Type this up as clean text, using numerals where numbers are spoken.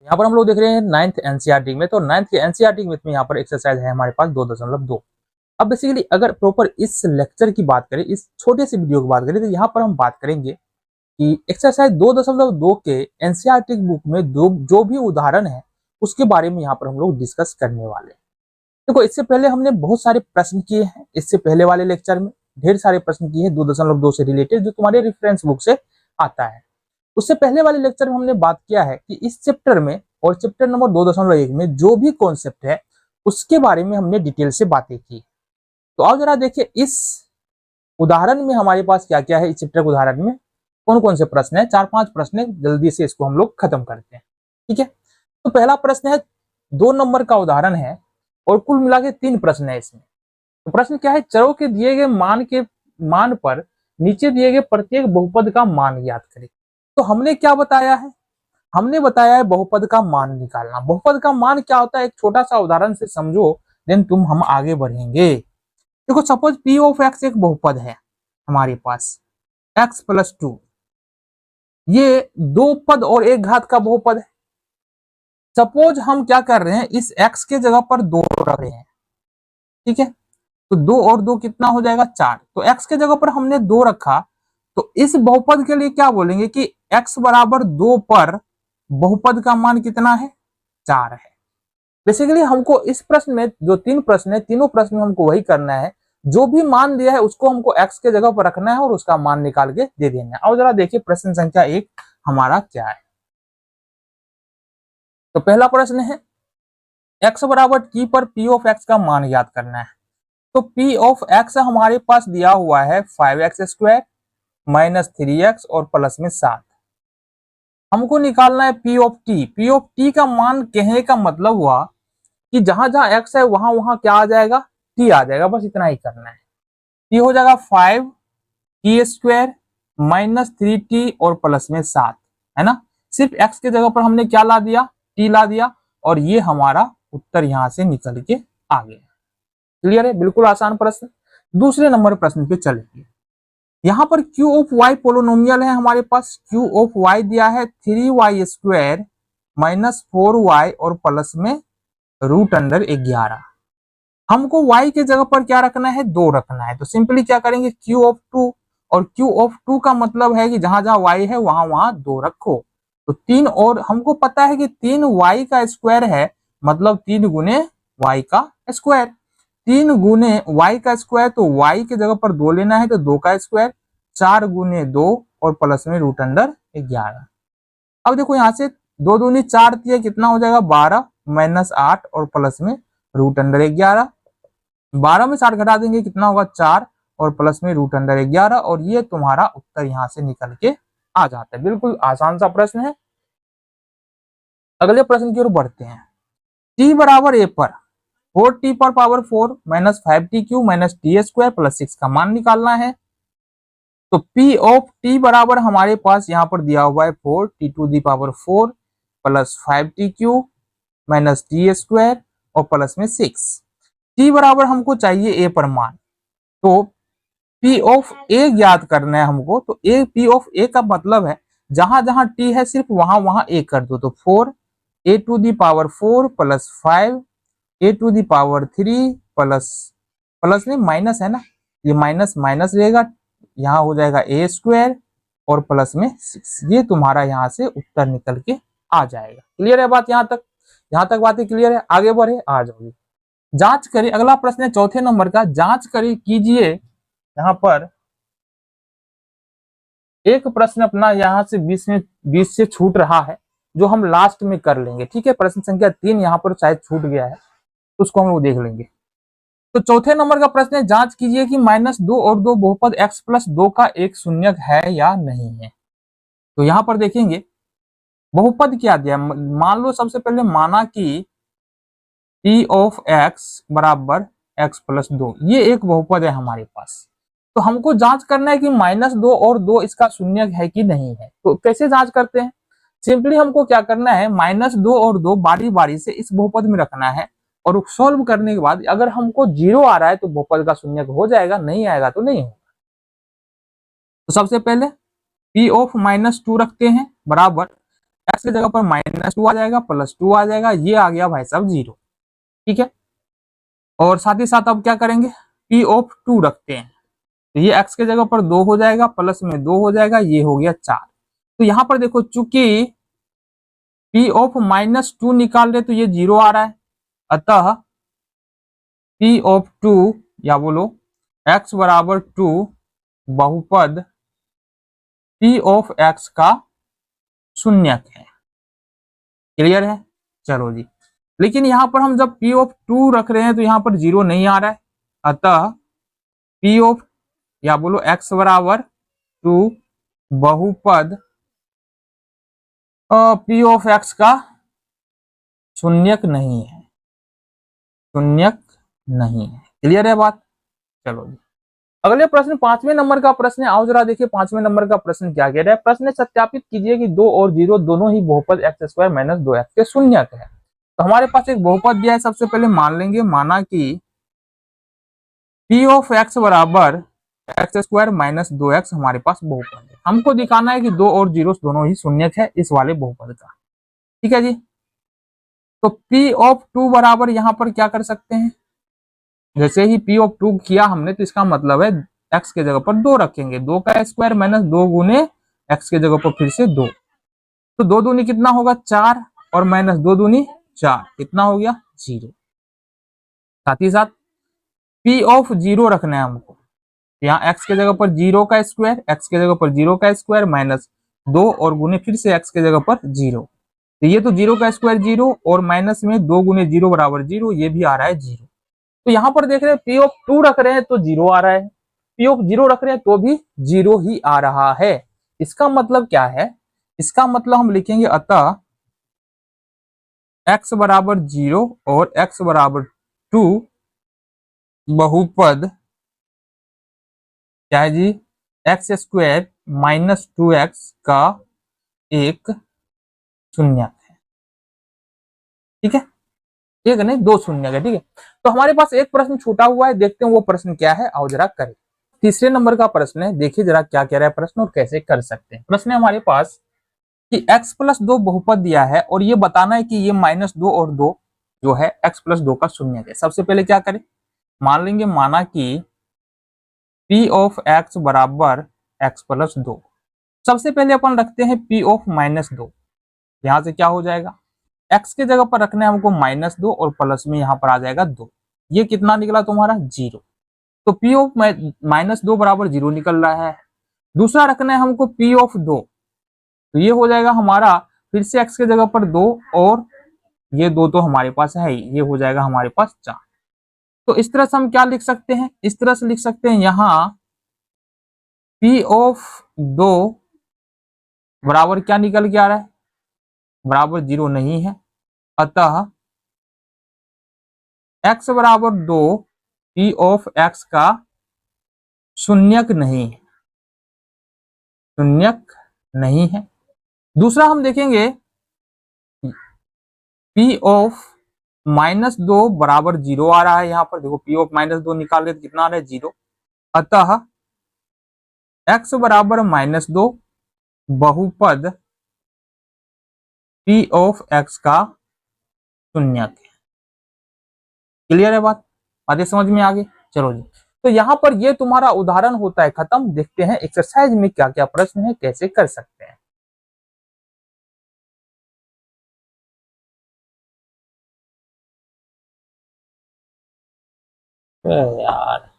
यहाँ पर हम लोग देख रहे हैं 9th एनसीईआरटी में। तो 9th के एनसीईआरटी में यहाँ पर एक्सरसाइज है हमारे पास 2.2। अब बेसिकली अगर प्रॉपर इस लेक्चर की बात करें, इस छोटे से वीडियो की बात करें, तो यहाँ पर हम बात करेंगे कि एक्सरसाइज 2.2 के एनसीईआरटी बुक में जो भी उदाहरण है उसके बारे में यहाँ पर हम लोग डिस्कस करने वाले हैं। देखो, इससे पहले हमने बहुत सारे प्रश्न किए हैं, इससे पहले वाले लेक्चर में ढेर सारे प्रश्न किए हैं 2.2 से रिलेटेड, जो तुम्हारे रेफरेंस बुक से आता है। उससे पहले वाले लेक्चर में हमने बात किया है कि इस चैप्टर में और चैप्टर नंबर 2.1 में जो भी कॉन्सेप्ट है उसके बारे में हमने डिटेल से बातें की। तो आओ जरा देखिए इस उदाहरण में हमारे पास क्या क्या है। इस चैप्टर के उदाहरण में कौन कौन से प्रश्न है, 4-5 प्रश्न है, जल्दी से इसको हम लोग खत्म करते हैं। ठीक है, तो पहला प्रश्न है 2 नंबर का उदाहरण है और कुल मिला के 3 प्रश्न है इसमें। तो प्रश्न क्या है, चरों के दिए गए मान पर नीचे दिए गए प्रत्येक बहुपद का मान ज्ञात करें। तो हमने क्या बताया है, हमने बताया है बहुपद का मान निकालना। बहुपद का मान क्या होता है, एक छोटा सा उदाहरण से समझो, देन हम आगे बढ़ेंगे। देखो, सपोज पी ऑफ एक्स एक बहुपद है हमारे पास, एक्स प्लस 2, ये 2 पद और 1 घात का बहुपद है। सपोज हम क्या कर रहे हैं, इस x के जगह पर 2 रख रहे हैं। ठीक है, तो 2 और 2 कितना हो जाएगा, 4। तो x के जगह पर हमने 2 रखा, तो इस बहुपद के लिए क्या बोलेंगे कि x बराबर 2 पर बहुपद का मान कितना है, 4 है। बेसिकली हमको इस प्रश्न में जो 3 प्रश्न है, तीनों प्रश्न में हमको वही करना है, जो भी मान दिया है उसको हमको x के जगह पर रखना है और उसका मान निकाल के दे देना है। और जरा देखिए प्रश्न संख्या 1 हमारा क्या है। तो पहला प्रश्न है x बराबर t पर p ऑफ x का मान ज्ञात करना है। तो p ऑफ x हमारे पास दिया हुआ है 5x² माइनस 3x और प्लस में 7। हमको निकालना है p of t। p of t का मान कहने का मतलब हुआ कि जहां जहां x है वहां वहां क्या आ जाएगा, t आ जाएगा। बस इतना ही करना है। t हो जाएगा 5t² माइनस 3t और प्लस में 7, है ना। सिर्फ x के जगह पर हमने क्या ला दिया, t ला दिया, और ये हमारा उत्तर यहां से निकल के आ गया। क्लियर है, बिल्कुल आसान प्रश्न। दूसरे नंबर प्रश्न पे चलेंगे। यहाँ पर q ऑफ y पोलोनोमियल है हमारे पास। q ऑफ y दिया है 3y² माइनस 4y और प्लस में √11। हमको y के जगह पर क्या रखना है, 2 रखना है। तो सिंपली क्या करेंगे, q ऑफ 2, और q ऑफ 2 का मतलब है कि जहां जहां y है वहां वहां 2 रखो। तो 3, और हमको पता है कि 3y का स्क्वायर है, मतलब 3 गुने y का स्क्वायर। 3 गुने y का स्क्वायर, तो y के जगह पर 2 लेना है, तो 2 का स्क्वायर। 4 गुने 2 और प्लस में √11। अब देखो यहाँ से 2 दूनी 4 दिया, कितना हो जाएगा, 12 माइनस 8 और प्लस में √11। 12 में 60 घटा देंगे, कितना होगा, 4 और प्लस में √11। और ये तुम्हारा उत्तर यहाँ से निकल के आ जाता है। बिल्कुल आसान सा प्रश्न है। अगले प्रश्न की ओर बढ़ते हैं। t बराबर a पर 4t पर power 4 minus 5t³ minus t² plus 6 का मान निकालना है। तो p ऑफ t बराबर हमारे पास यहाँ पर दिया हुआ है 4t⁴ plus 5t³ minus t² और प्लस में 6। t बराबर हमको चाहिए a पर मान, तो p ऑफ a ज्ञात करना है हमको। तो a p ऑफ a का मतलब है जहां जहां t है सिर्फ वहां वहां a कर दो। तो 4a⁴ प्लस 5a⁴ प्लस में माइनस है ना, ये माइनस माइनस रहेगा, यहाँ हो जाएगा a² और प्लस में 6। ये तुम्हारा यहाँ से उत्तर निकल के आ जाएगा। क्लियर है बात, यहाँ तक बातें क्लियर है। आगे बढ़े, आ जाओगे। जांच करें, अगला प्रश्न है चौथे नंबर का। जांच करें कीजिए, यहाँ पर एक प्रश्न अपना यहाँ से 20 से छूट रहा है, जो हम लास्ट में कर लेंगे। ठीक है, प्रश्न संख्या 3 यहाँ पर शायद छूट गया है, उसको हम लोग देख लेंगे। तो चौथे नंबर का प्रश्न है, जांच कीजिए कि -2 और 2 बहुपद x प्लस 2 का एक शून्यक है या नहीं है। तो यहाँ पर देखेंगे बहुपद क्या दिया। मान लो सबसे पहले माना कि p ऑफ x बराबर x प्लस 2, ये एक बहुपद है हमारे पास। तो हमको जांच करना है कि -2 और 2 इसका शून्यक है कि नहीं है। तो कैसे जांच करते हैं, सिंपली हमको क्या करना है, -2 और 2 बारी बारी से इस बहुपद में रखना है, और सॉल्व करने के बाद अगर हमको 0 आ रहा है तो बहुपद का शून्यक हो जाएगा, नहीं आएगा तो नहीं होगा। तो सबसे पहले p ऑफ -2 रखते हैं बराबर एक्स की जगह पर -2 आ जाएगा, +2 आ जाएगा, ये आ गया भाई साहब 0। ठीक है, और साथ ही साथ अब क्या करेंगे, पी ऑफ 2 रखते हैं, तो ये एक्स की जगह पर 2 हो जाएगा, प्लस में 2 हो जाएगा, ये हो गया 4। तो यहां पर देखो चूंकि पी ऑफ -2 निकाल रहे तो ये 0 आ रहा है, अतः पी ऑफ 2 या बोलो x बराबर 2 बहुपद पी ऑफ x का शून्यक है। क्लियर है, चलो जी। लेकिन यहां पर हम जब पी ऑफ 2 रख रहे हैं तो यहां पर 0 नहीं आ रहा है, अतः पी ऑफ या बोलो x बराबर 2 बहुपद पी ऑफ x का शून्यक नहीं है, शून्यक नहीं है। क्लियर है बात, चलो जी। अगले प्रश्न 5वें नंबर का प्रश्न है, आओ जरा देखिए 5वें नंबर का प्रश्न क्या कह रहा है। प्रश्न सत्यापित कीजिए कि 2 और 0 दोनों ही बहुपद x² - 2x के शून्यक है। तो हमारे पास एक बहुपद दिया है, सबसे पहले मान लेंगे, माना कि p ऑफ x बराबर x² - 2x हमारे पास बहुपद है। हमको दिखाना है कि 2 और 0 दोनों ही शून्यक है इस वाले बहुपद का। ठीक है जी, तो p ऑफ 2 बराबर यहां पर क्या कर सकते हैं, जैसे ही p ऑफ 2 किया हमने तो इसका मतलब है x के जगह पर 2 रखेंगे, 2 का स्क्वायर माइनस 2 गुने x के जगह पर फिर से 2, तो 2 दूनी कितना होगा 4 और माइनस 2 दूनी 4, कितना हो गया 0। साथ ही साथ p ऑफ 0 रखना है हमको, यहाँ x के जगह पर 0 का स्क्वायर, x के जगह पर 0 का स्क्वायर माइनस 2 और गुने फिर से x के जगह पर 0, तो ये तो 0 का स्क्वायर 0 और माइनस में 2 गुने 0 बराबर 0, ये भी आ रहा है 0। तो यहां पर देख रहे हैं पी ऑफ 2 रख रहे हैं तो 0 आ रहा है, पी ऑफ 0 रख रहे हैं तो भी 0 ही आ रहा है। इसका मतलब क्या है, इसका मतलब हम लिखेंगे अतः x बराबर 0 और x बराबर 2 बहुपद क्या है जी, x² - 2x का एक शून्यक है। ठीक है, एक नहीं दो शून्यक है। ठीक है, तो हमारे पास एक प्रश्न छूटा हुआ है, देखते हैं वो प्रश्न क्या है, आओ जरा करें। तीसरे नंबर का प्रश्न है, देखिए जरा क्या कह रहा है प्रश्न और कैसे कर सकते हैं। प्रश्न है हमारे पास कि x+2 बहुपद दिया है और ये बताना है कि ये -2 और 2 जो है x+2 का शून्यक है। सबसे पहले क्या करें, मान लेंगे, माना कि p ऑफ x बराबर x+2। सबसे पहले अपन रखते हैं p ऑफ -2, यहां से क्या हो जाएगा, x के जगह पर रखना है हमको -2 और प्लस में यहां पर आ जाएगा 2, ये कितना निकला तुम्हारा 0। तो p ऑफ -2 बराबर 0 निकल रहा है। दूसरा रखना है हमको p ऑफ 2, तो ये हो जाएगा हमारा फिर से x के जगह पर 2 और ये 2 तो हमारे पास है ही, ये हो जाएगा हमारे पास 4। तो इस तरह से हम क्या लिख सकते हैं, इस तरह से लिख सकते हैं, यहाँ p ऑफ 2 बराबर क्या निकल के आ रहा है, बराबर 0 नहीं है, अतः x बराबर 2 p ऑफ x का शून्यक नहीं है, शून्यक नहीं है। दूसरा हम देखेंगे p ऑफ -2 बराबर 0 आ रहा है, यहाँ पर देखो p ऑफ -2 निकाल रहे तो कितना आ रहा है 0, अतः x बराबर -2 बहुपद p ऑफ x का शून्यक है। क्लियर है बात, बातें समझ में आ गई, चलो जी। तो यहाँ पर ये तुम्हारा उदाहरण होता है खत्म। देखते हैं एक्सरसाइज में क्या क्या प्रश्न है, कैसे कर सकते हैं। यार